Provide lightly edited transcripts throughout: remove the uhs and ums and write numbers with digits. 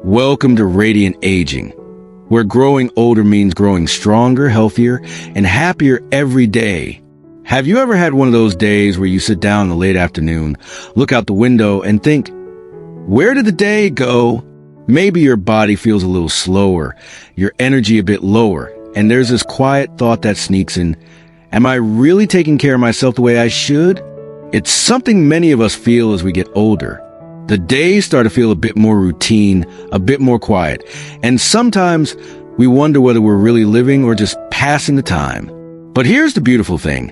Welcome to Radiant Aging, where growing older means growing stronger, healthier, and happier every day. Have you ever had one of those days where you sit down in the late afternoon, look out the window, and think, where did the day go? Maybe your body feels a little slower, your energy a bit lower, and there's this quiet thought that sneaks in, am I really taking care of myself the way I should? It's something many of us feel as we get older. The days start to feel a bit more routine, a bit more quiet, and sometimes we wonder whether we're really living or just passing the time. But here's the beautiful thing.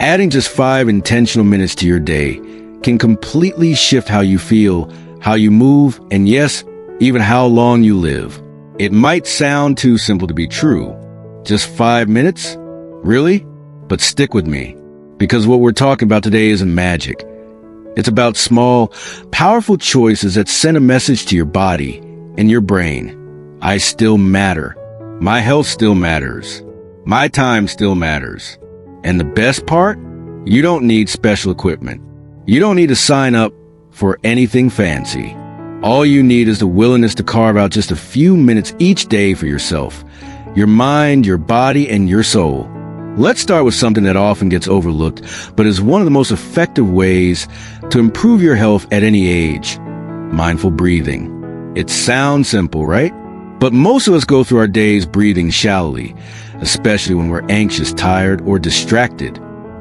Adding just 5 intentional minutes to your day can completely shift how you feel, how you move, and yes, even how long you live. It might sound too simple to be true. Just 5 minutes? Really? But stick with me, because what we're talking about today isn't magic. It's about small, powerful choices that send a message to your body and your brain. I still matter. My health still matters. My time still matters. And the best part? You don't need special equipment. You don't need to sign up for anything fancy. All you need is the willingness to carve out just a few minutes each day for yourself, your mind, your body, and your soul. Let's start with something that often gets overlooked, but is one of the most effective ways to improve your health at any age: mindful breathing. It sounds simple, right? But most of us go through our days breathing shallowly, especially when we're anxious, tired, or distracted.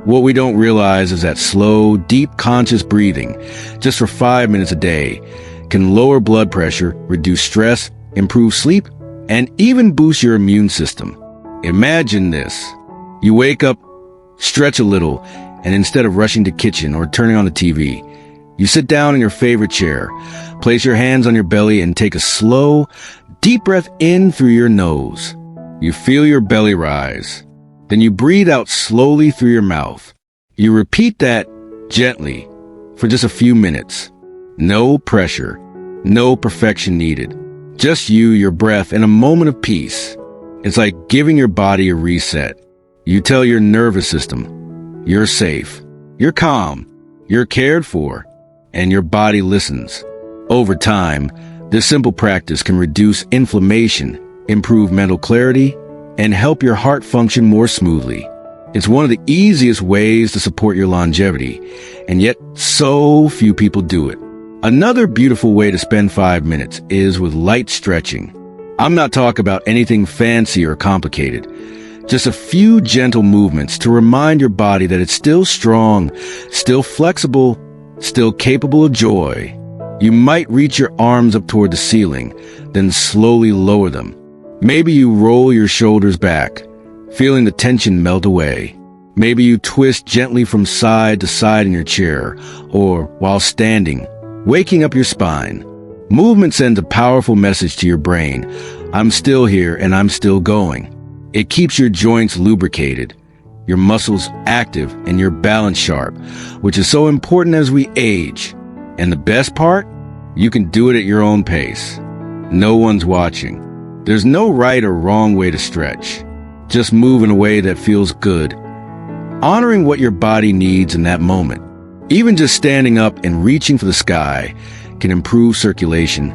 What we don't realize is that slow, deep, conscious breathing, just for 5 minutes a day, can lower blood pressure, reduce stress, improve sleep, and even boost your immune system. Imagine this. You wake up, stretch a little, and instead of rushing to the kitchen or turning on the TV, you sit down in your favorite chair, place your hands on your belly, and take a slow, deep breath in through your nose. You feel your belly rise. Then you breathe out slowly through your mouth. You repeat that gently for just a few minutes. No pressure, no perfection needed. Just you, your breath, and a moment of peace. It's like giving your body a reset. You tell your nervous system, you're safe, you're calm, you're cared for, and your body listens. Over time, this simple practice can reduce inflammation, improve mental clarity, and help your heart function more smoothly. It's one of the easiest ways to support your longevity, and yet so few people do it. Another beautiful way to spend 5 minutes is with light stretching. I'm not talking about anything fancy or complicated. Just a few gentle movements to remind your body that it's still strong, still flexible, still capable of joy. You might reach your arms up toward the ceiling, then slowly lower them. Maybe you roll your shoulders back, feeling the tension melt away. Maybe you twist gently from side to side in your chair, or while standing, waking up your spine. Movement sends a powerful message to your brain. I'm still here and I'm still going. It keeps your joints lubricated, your muscles active, and your balance sharp, which is so important as we age. And the best part? You can do it at your own pace. No one's watching. There's no right or wrong way to stretch. Just move in a way that feels good, honoring what your body needs in that moment. Even just standing up and reaching for the sky can improve circulation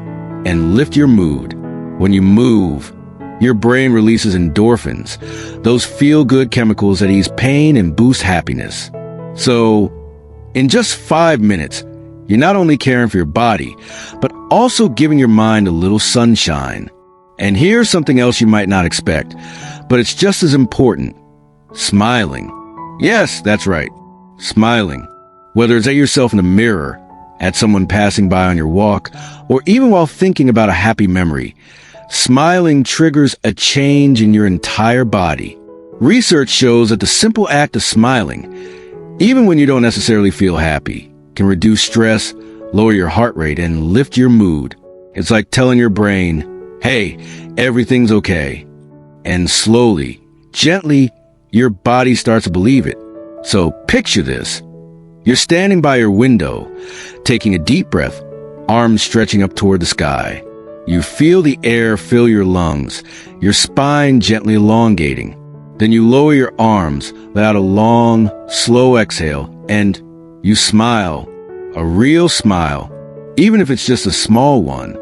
and lift your mood. When you move, your brain releases endorphins, those feel-good chemicals that ease pain and boost happiness. So, in just 5 minutes, you're not only caring for your body, but also giving your mind a little sunshine. And here's something else you might not expect, but it's just as important: smiling. Yes, that's right, smiling. Whether it's at yourself in the mirror, at someone passing by on your walk, or even while thinking about a happy memory, smiling triggers a change in your entire body. Research shows that the simple act of smiling, even when you don't necessarily feel happy, can reduce stress, lower your heart rate, and lift your mood. It's like telling your brain, hey, everything's okay. And slowly, gently, your body starts to believe it. So picture this. You're standing by your window, taking a deep breath, arms stretching up toward the sky. You feel the air fill your lungs, your spine gently elongating. Then you lower your arms, let out a long, slow exhale, and you smile, a real smile, even if it's just a small one.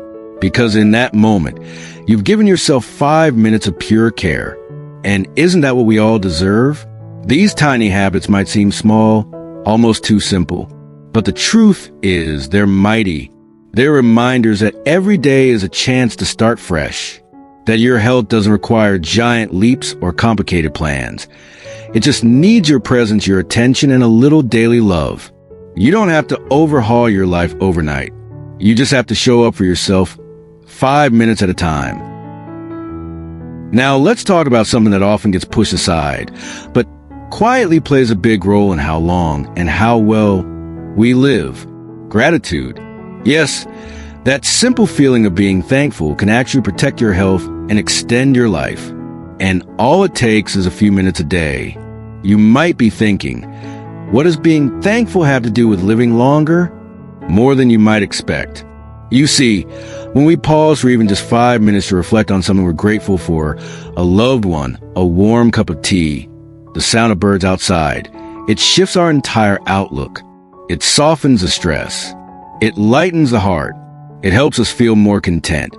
Because in that moment, you've given yourself 5 minutes of pure care. And isn't that what we all deserve? These tiny habits might seem small, almost too simple. But the truth is, they're mighty. They're reminders that every day is a chance to start fresh. That your health doesn't require giant leaps or complicated plans. It just needs your presence, your attention, and a little daily love. You don't have to overhaul your life overnight. You just have to show up for yourself 5 minutes at a time. Now, let's talk about something that often gets pushed aside, but quietly plays a big role in how long and how well we live. Gratitude. Yes, that simple feeling of being thankful can actually protect your health and extend your life. And all it takes is a few minutes a day. You might be thinking, what does being thankful have to do with living longer? More than you might expect. You see, when we pause for even just 5 minutes to reflect on something we're grateful for, a loved one, a warm cup of tea, the sound of birds outside, it shifts our entire outlook. It softens the stress. It lightens the heart. It helps us feel more content,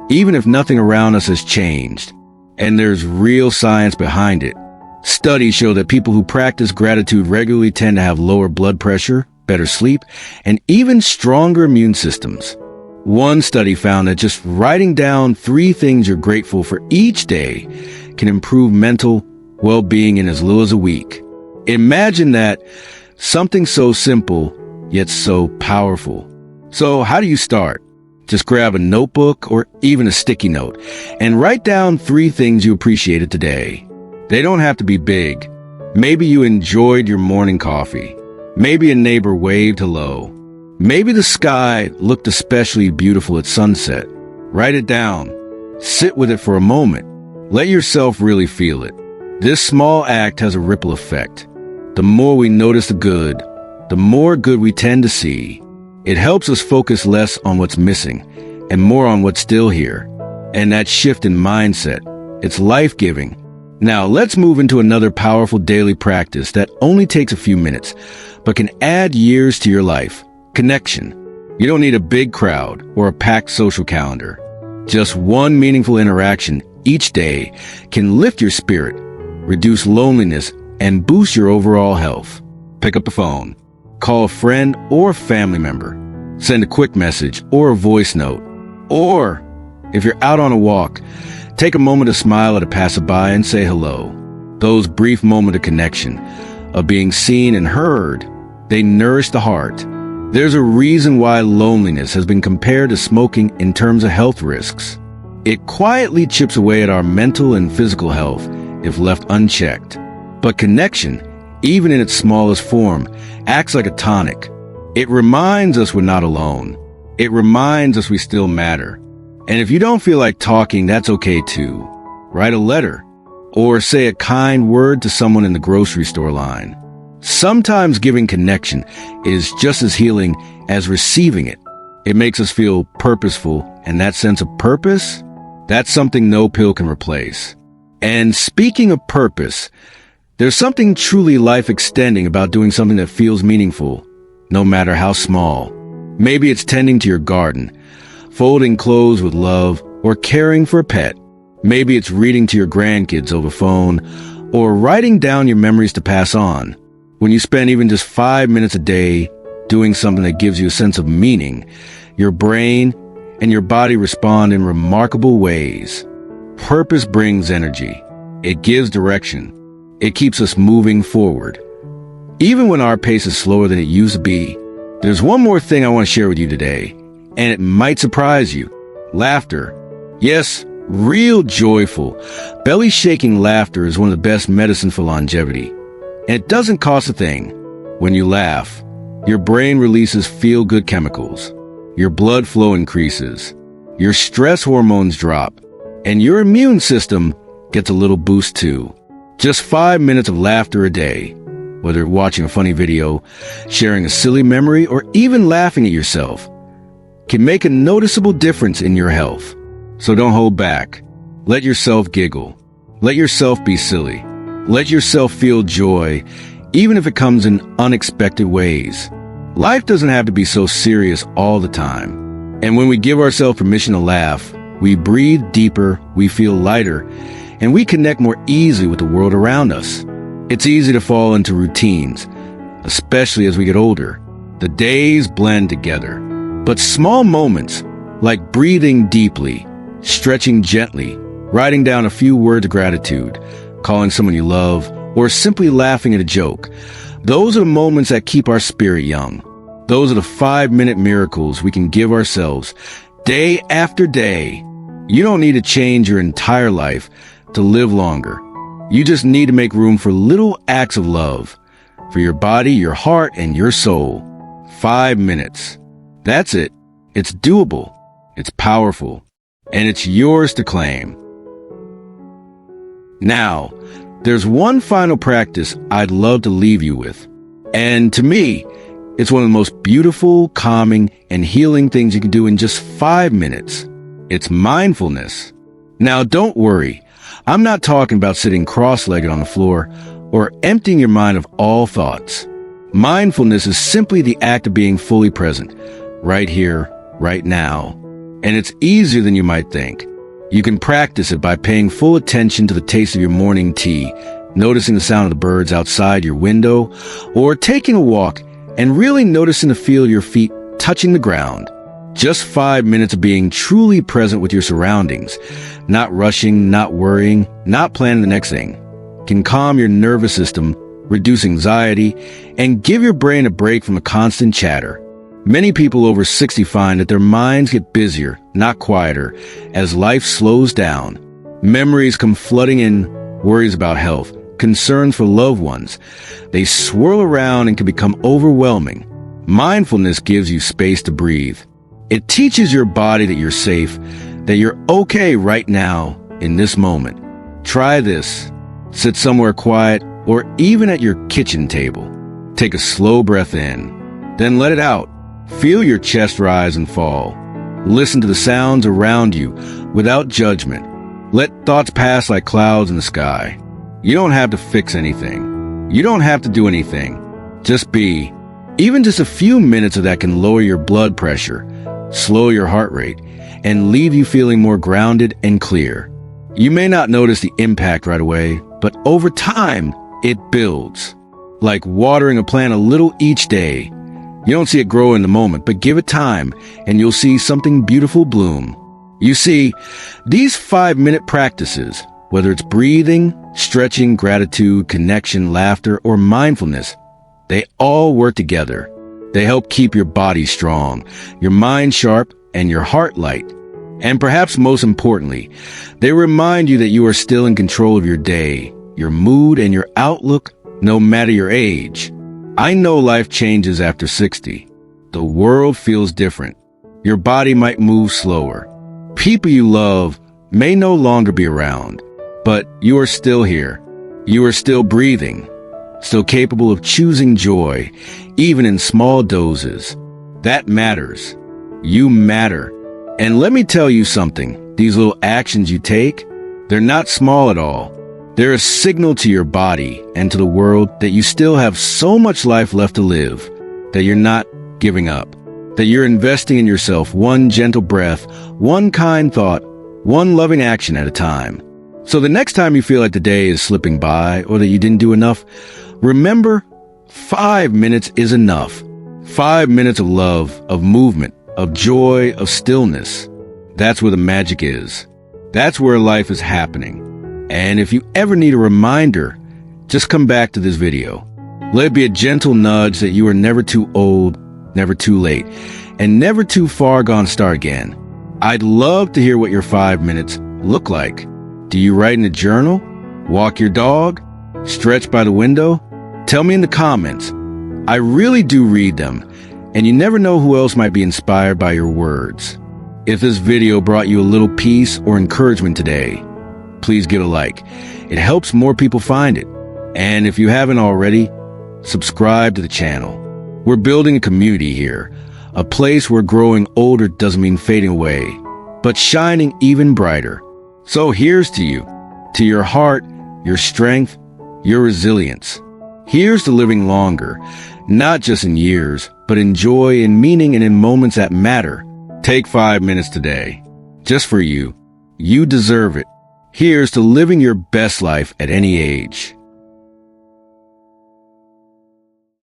even if nothing around us has changed. And there's real science behind it. Studies show that people who practice gratitude regularly tend to have lower blood pressure, better sleep, and even stronger immune systems. One study found that just writing down 3 things you're grateful for each day can improve mental well-being in as little as a week. Imagine that, something so simple, yet so powerful. So how do you start? Just grab a notebook or even a sticky note and write down 3 things you appreciated today. They don't have to be big. Maybe you enjoyed your morning coffee. Maybe a neighbor waved hello. Maybe the sky looked especially beautiful at sunset. Write it down. Sit with it for a moment. Let yourself really feel it. This small act has a ripple effect. The more we notice the good, the more good we tend to see. It helps us focus less on what's missing and more on what's still here. And that shift in mindset, it's life-giving. Now let's move into another powerful daily practice that only takes a few minutes, but can add years to your life. Connection. You don't need a big crowd or a packed social calendar. Just one meaningful interaction each day can lift your spirit, reduce loneliness, and boost your overall health. Pick up the phone. Call a friend or family member. Send a quick message or a voice note. Or, if you're out on a walk, take a moment to smile at a passerby and say hello. Those brief moments of connection, of being seen and heard, they nourish the heart. There's a reason why loneliness has been compared to smoking in terms of health risks. It quietly chips away at our mental and physical health if left unchecked. But connection, even in its smallest form, acts like a tonic. It reminds us we're not alone. It reminds us we still matter. And if you don't feel like talking, that's okay too. Write a letter or say a kind word to someone in the grocery store line. Sometimes giving connection is just as healing as receiving it. It makes us feel purposeful, and that sense of purpose, that's something no pill can replace. And speaking of purpose, there's something truly life-extending about doing something that feels meaningful, no matter how small. Maybe it's tending to your garden, folding clothes with love, or caring for a pet. Maybe it's reading to your grandkids over phone, or writing down your memories to pass on. When you spend even just 5 minutes a day doing something that gives you a sense of meaning, your brain and your body respond in remarkable ways. Purpose brings energy. It gives direction. It keeps us moving forward. Even when our pace is slower than it used to be. There's one more thing I want to share with you today, and it might surprise you. Laughter. Yes, real joyful, belly-shaking laughter is one of the best medicine for longevity. And it doesn't cost a thing. When you laugh, your brain releases feel-good chemicals. Your blood flow increases. Your stress hormones drop. And your immune system gets a little boost too. Just 5 minutes of laughter a day, whether watching a funny video, sharing a silly memory, or even laughing at yourself, can make a noticeable difference in your health. So don't hold back. Let yourself giggle. Let yourself be silly. Let yourself feel joy, even if it comes in unexpected ways. Life doesn't have to be so serious all the time. And when we give ourselves permission to laugh, we breathe deeper, we feel lighter, and we connect more easily with the world around us. It's easy to fall into routines, especially as we get older. The days blend together. But small moments, like breathing deeply, stretching gently, writing down a few words of gratitude, calling someone you love, or simply laughing at a joke, those are the moments that keep our spirit young. Those are the 5-minute miracles we can give ourselves day after day. You don't need to change your entire life to live longer. You just need to make room for little acts of love for your body, your heart, and your soul. 5 minutes. That's it. It's doable. It's powerful. And it's yours to claim. Now, there's one final practice I'd love to leave you with. And to me, it's one of the most beautiful, calming, and healing things you can do in just 5 minutes. It's mindfulness. Now, don't worry. I'm not talking about sitting cross-legged on the floor or emptying your mind of all thoughts. Mindfulness is simply the act of being fully present, right here, right now. And it's easier than you might think. You can practice it by paying full attention to the taste of your morning tea, noticing the sound of the birds outside your window, or taking a walk and really noticing the feel of your feet touching the ground. Just 5 minutes of being truly present with your surroundings, not rushing, not worrying, not planning the next thing, can calm your nervous system, reduce anxiety, and give your brain a break from the constant chatter. Many people over 60 find that their minds get busier, not quieter, as life slows down. Memories come flooding in, worries about health, concerns for loved ones. They swirl around and can become overwhelming. Mindfulness gives you space to breathe. It teaches your body that you're safe, that you're okay right now, in this moment. Try this. Sit somewhere quiet or even at your kitchen table. Take a slow breath in, then let it out. Feel your chest rise and fall. Listen to the sounds around you without judgment. Let thoughts pass like clouds in the sky. You don't have to fix anything. You don't have to do anything. Just be. Even just a few minutes of that can lower your blood pressure, slow your heart rate, and leave you feeling more grounded and clear. You may not notice the impact right away, but over time, it builds. Like watering a plant a little each day. You don't see it grow in the moment, but give it time, and you'll see something beautiful bloom. You see, these 5-minute practices, whether it's breathing, stretching, gratitude, connection, laughter, or mindfulness, they all work together. They help keep your body strong, your mind sharp, and your heart light. And perhaps most importantly, they remind you that you are still in control of your day, your mood, and your outlook, no matter your age. I know life changes after 60. The world feels different. Your body might move slower. People you love may no longer be around, but you are still here. You are still breathing, still capable of choosing joy, even in small doses. That matters. You matter. And let me tell you something. These little actions you take, they're not small at all. They're a signal to your body and to the world that you still have so much life left to live, that you're not giving up, that you're investing in yourself one gentle breath, one kind thought, one loving action at a time. So the next time you feel like the day is slipping by or that you didn't do enough, remember, 5 minutes is enough. 5 minutes of love, of movement, of joy, of stillness. That's where the magic is. That's where life is happening. And if you ever need a reminder, just come back to this video. Let it be a gentle nudge that you are never too old, never too late, and never too far gone to start again. I'd love to hear what your 5 minutes look like. Do you write in a journal? Walk your dog? Stretch by the window? Tell me in the comments. I really do read them, and you never know who else might be inspired by your words. If this video brought you a little peace or encouragement today, please give a like. It helps more people find it. And if you haven't already, subscribe to the channel. We're building a community here, a place where growing older doesn't mean fading away, but shining even brighter. So here's to you, to your heart, your strength, your resilience. Here's to living longer, not just in years, but in joy, in meaning, and in moments that matter. Take 5 minutes today. Just for you. You deserve it. Here's to living your best life at any age.